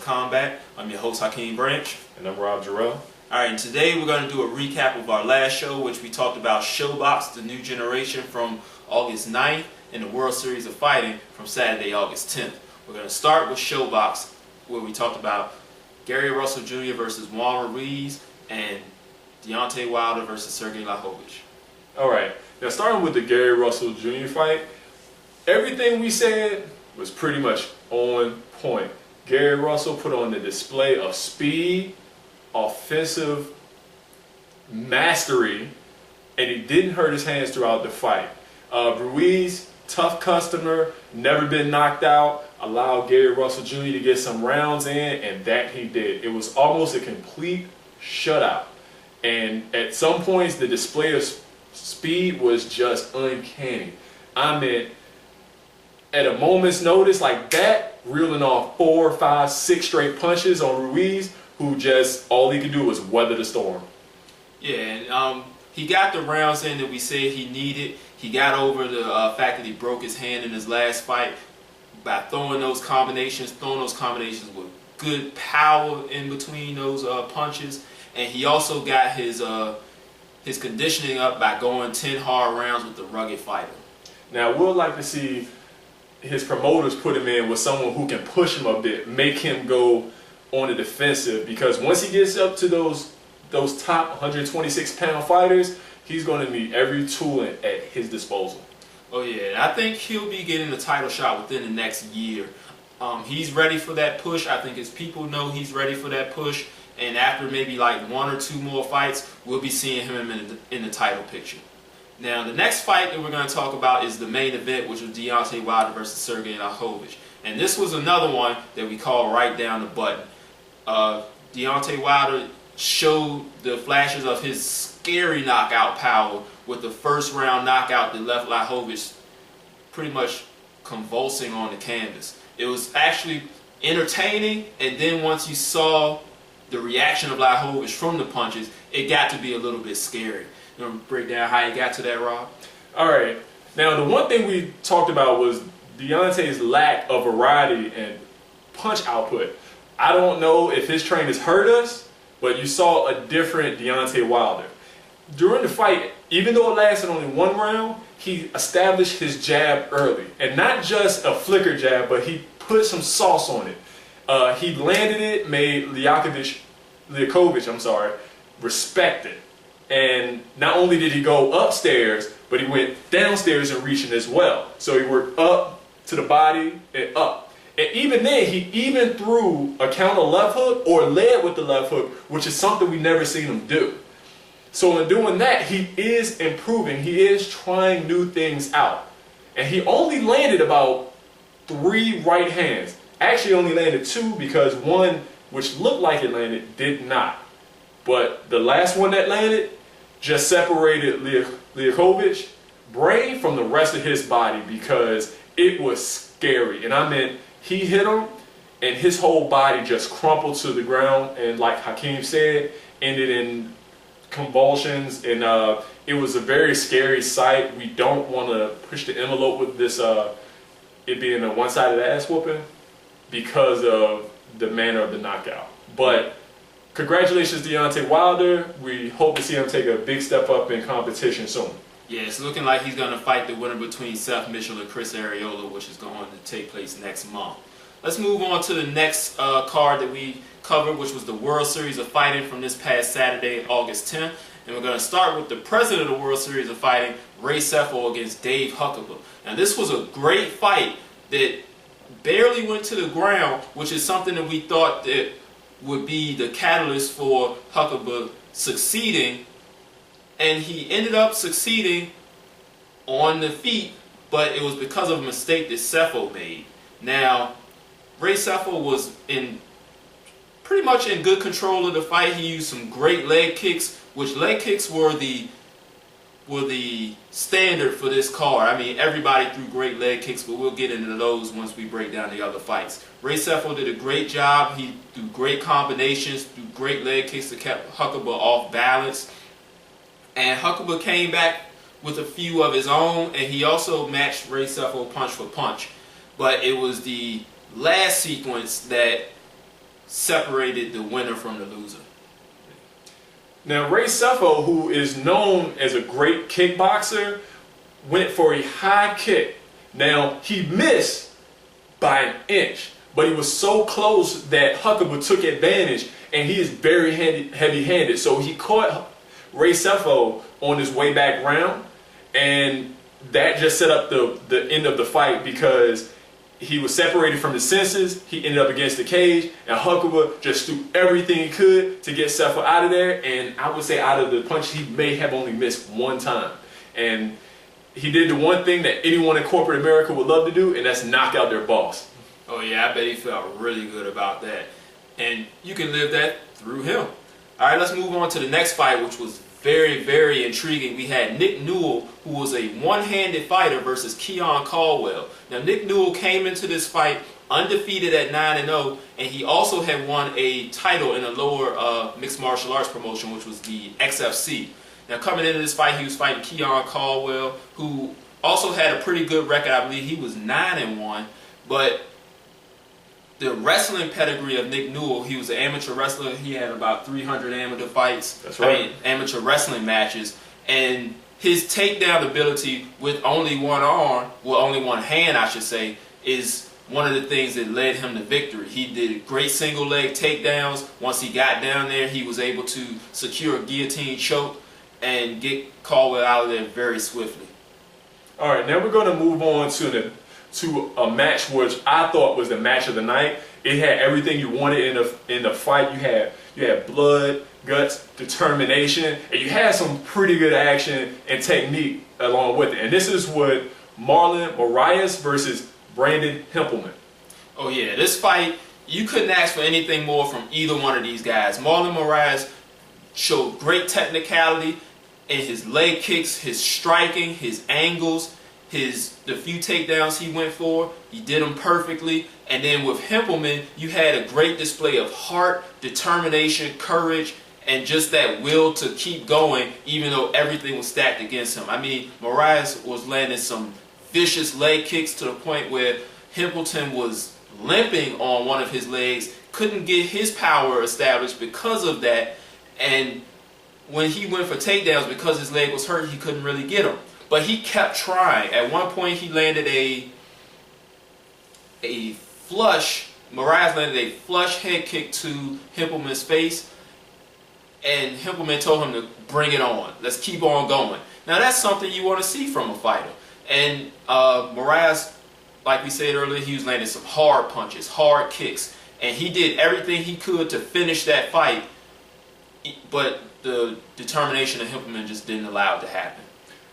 Combat. I'm your host Hakeem Branch. And I'm Rob Jarrell. Alright, and today we're going to do a recap of our last show, which we talked about SHOBox, the new generation from August 9th, and the World Series of Fighting from Saturday, August 10th. We're going to start with SHOBox, where we talked about Gary Russell Jr. versus Juan Ruiz and Deontay Wilder versus Sergey Lahovich. Alright, now starting with the Gary Russell Jr. fight, everything we said was pretty much on point. Gary Russell put on the display of speed, offensive mastery, and he didn't hurt his hands throughout the fight. Ruiz, tough customer, never been knocked out, allowed Gary Russell Jr. to get some rounds in, and that he did. It was almost a complete shutout. And at some points, the display of speed was just uncanny. I mean, at a moment's notice like that, reeling off 4, 5, 6 straight punches on Ruiz, who just, all he could do was weather the storm. Yeah, and he got the rounds in that we said he needed. He got over the fact that he broke his hand in his last fight by throwing those combinations with good power in between those punches. And he also got his conditioning up by going 10 hard rounds with the rugged fighter. Now, we'll like to see his promoters put him in with someone who can push him a bit, make him go on the defensive, because once he gets up to those top 126-pound fighters, he's going to need every tool at his disposal. Oh yeah, I think he'll be getting a title shot within the next year. He's ready for that push. I think his people know he's ready for that push, and after maybe like 1 or 2 more fights, we'll be seeing him in the title picture. Now, the next fight that we're going to talk about is the main event, which was Deontay Wilder versus Sergey Lahovich. And this was another one that we call right down the button. Deontay Wilder showed the flashes of his scary knockout power with the first round knockout that left Lahovich pretty much convulsing on the canvas. It was actually entertaining, and then once you saw the reaction of Lahovich from the punches, it got to be a little bit scary. You want to break down how you got to that, Rob? All right. Now, the one thing we talked about was Deontay's lack of variety and punch output. I don't know if his trainers hurt us, but you saw a different Deontay Wilder. During the fight, even though it lasted only 1 round, he established his jab early. And not just a flicker jab, but he put some sauce on it. He landed it, made Liakovich, respect it. And not only did he go upstairs, but he went downstairs and reaching as well. So he worked up to the body and up. And even then, he even threw a counter left hook or led with the left hook, which is something we never seen him do. So in doing that, he is improving. He is trying new things out. And he only landed about 3 right hands. Actually only landed 2 because one, which looked like it landed, did not. But the last one that landed just separated Liakovich's brain from the rest of his body, because it was scary. And I meant, he hit him and his whole body just crumpled to the ground, and like Hakeem said, ended in convulsions, and it was a very scary sight. We don't want to push the envelope with this it being a one-sided ass whooping because of the manner of the knockout. But congratulations, Deontay Wilder. We hope to see him take a big step up in competition soon. Yeah, it's looking like he's going to fight the winner between Seth Mitchell and Chris Arreola, which is going to take place next month. Let's move on to the next card that we covered, which was the World Series of Fighting from this past Saturday, August 10th. And we're going to start with the president of the World Series of Fighting, Ray Sefo, against Dave Huckabee. Now, this was a great fight that barely went to the ground, which is something that we thought that would be the catalyst for Huckabee succeeding. And he ended up succeeding on the feet, but it was because of a mistake that Sefo made. Now, Ray Sefo was pretty much in good control of the fight. He used some great leg kicks, which leg kicks were the were the standard for this card. I mean, everybody threw great leg kicks, but we'll get into those once we break down the other fights. Ray Sefo did a great job. He threw great combinations, threw great leg kicks that kept Huckabee off balance. And Huckabee came back with a few of his own, and he also matched Ray Sefo punch for punch. But it was the last sequence that separated the winner from the loser. Now, Ray Sefo, who is known as a great kickboxer, went for a high kick. Now, he missed by an inch, but he was so close that Huckabee took advantage, and he is very heavy-handed. So he caught Ray Sefo on his way back round, and that just set up the end of the fight because he was separated from his senses. He ended up against the cage, and Huckabee just threw everything he could to get Sefo out of there. And I would say out of the punch, he may have only missed one time. And he did the one thing that anyone in corporate America would love to do, and that's knock out their boss. Oh yeah, I bet he felt really good about that. And you can live that through him. All right, let's move on to the next fight, which was very, very intriguing. We had Nick Newell, who was a one-handed fighter, versus Keon Caldwell. Now, Nick Newell came into this fight undefeated at 9-0, and he also had won a title in a lower mixed martial arts promotion, which was the XFC. Now, coming into this fight, he was fighting Keon Caldwell, who also had a pretty good record. I believe he was 9-1, but the wrestling pedigree of Nick Newell, he was an amateur wrestler. He had about 300 amateur fights. That's right. I mean, amateur wrestling matches. And his takedown ability with only one arm, well, only one hand, I should say, is one of the things that led him to victory. He did great single leg takedowns. Once he got down there, he was able to secure a guillotine choke and get Caldwell out of there very swiftly. All right, now we're going to move on to a match which I thought was the match of the night. It had everything you wanted in the fight. You had blood, guts, determination, and you had some pretty good action and technique along with it. And this is with Marlon Moraes versus Brandon Hempelman. Oh yeah, this fight, you couldn't ask for anything more from either one of these guys. Marlon Moraes showed great technicality in his leg kicks, his striking, his angles, the few takedowns he went for, he did them perfectly. And then with Hempelman, you had a great display of heart, determination, courage, and just that will to keep going even though everything was stacked against him. I mean, Moraes was landing some vicious leg kicks to the point where Hempelman was limping on one of his legs, couldn't get his power established because of that. And when he went for takedowns, because his leg was hurt, he couldn't really get them. But he kept trying. At one point, he landed a flush. Moraes landed a flush head kick to Hempelman's face, and Hempelman told him to bring it on. Let's keep on going. Now that's something you want to see from a fighter. And Moraes, like we said earlier, he was landing some hard punches, hard kicks, and he did everything he could to finish that fight. But the determination of Hempelman just didn't allow it to happen.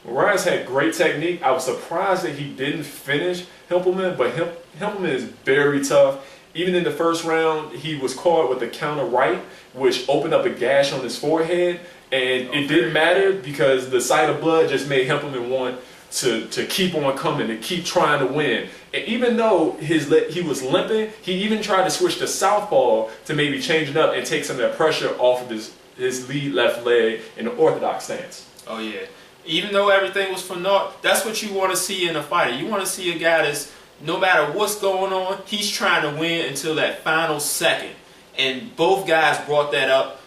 Moraes had great technique. I was surprised that he didn't finish Hempelman, but Hempelman is very tough. Even in the first round, he was caught with a counter right, which opened up a gash on his forehead, and it didn't matter because the sight of blood just made Hempelman want to keep on coming, to keep trying to win. And even though he was limping, he even tried to switch to southpaw to maybe change it up and take some of that pressure off of his lead left leg in the orthodox stance. Oh yeah. Even though everything was for naught, that's what you want to see in a fighter. You want to see a guy that's, no matter what's going on, he's trying to win until that final second. And both guys brought that up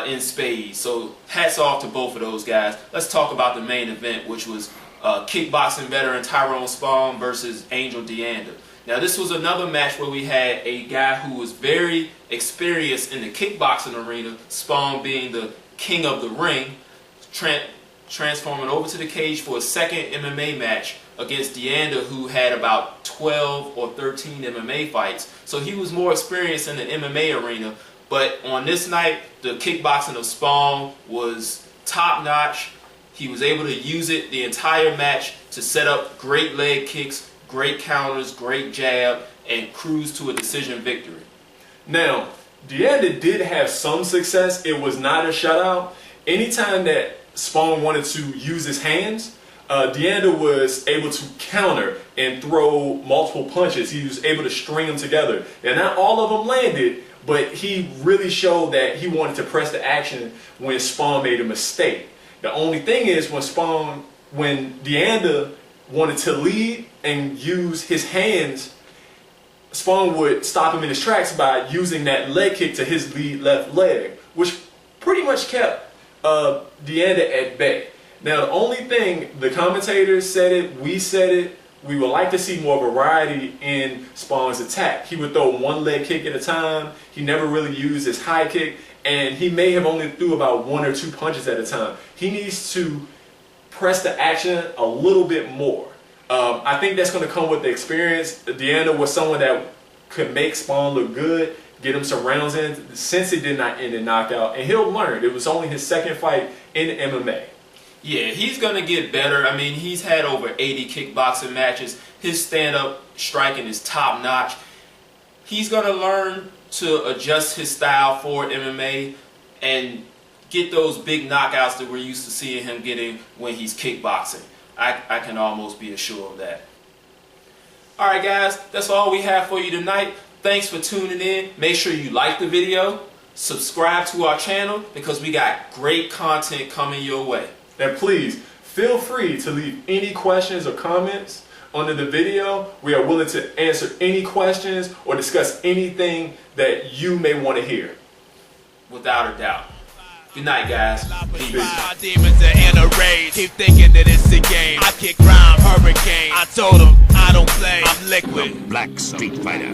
in spades. So hats off to both of those guys. Let's talk about the main event, which was kickboxing veteran Tyrone Spong versus Angel Deanda. Now this was another match where we had a guy who was very experienced in the kickboxing arena, Spong being the king of the ring, transforming over to the cage for a second MMA match against Deanda, who had about 12 or 13 MMA fights. So he was more experienced in the MMA arena. But on this night, the kickboxing of Spong was top-notch. He was able to use it the entire match to set up great leg kicks, great counters, great jab, and cruise to a decision victory. Now, Deanda did have some success. It was not a shutout. Anytime that Spawn wanted to use his hands, Deanda was able to counter and throw multiple punches. He was able to string them together. And not all of them landed, but he really showed that he wanted to press the action when Spawn made a mistake. The only thing is when Deanda wanted to lead and use his hands, Spawn would stop him in his tracks by using that leg kick to his lead left leg, which pretty much kept Deanda at bay. Now, the only thing, the commentators said it, we said it, we would like to see more variety in Spawn's attack. He would throw one leg kick at a time. He never really used his high kick, and he may have only threw about 1 or 2 punches at a time. He needs to press the action a little bit more. I think that's going to come with the experience. Deanda was someone that could make Spawn look good, get him some rounds in, since it did not end in knockout, and he'll learn. It was only his second fight in MMA. Yeah, he's going to get better. I mean, he's had over 80 kickboxing matches. His stand-up striking is top-notch. He's going to learn to adjust his style for MMA and get those big knockouts that we're used to seeing him getting when he's kickboxing. I can almost be assured of that. All right, guys, that's all we have for you tonight. Thanks for tuning in. Make sure you like the video, subscribe to our channel, because we got great content coming your way. And please, feel free to leave any questions or comments under the video. We are willing to answer any questions or discuss anything that you may want to hear. Without a doubt. Good night, guys. Peace. My demons are in a rage. Keep thinking that it's a game. I kick rhyme, hurricane. I told them I don't play. I'm liquid. Black Street Fighter.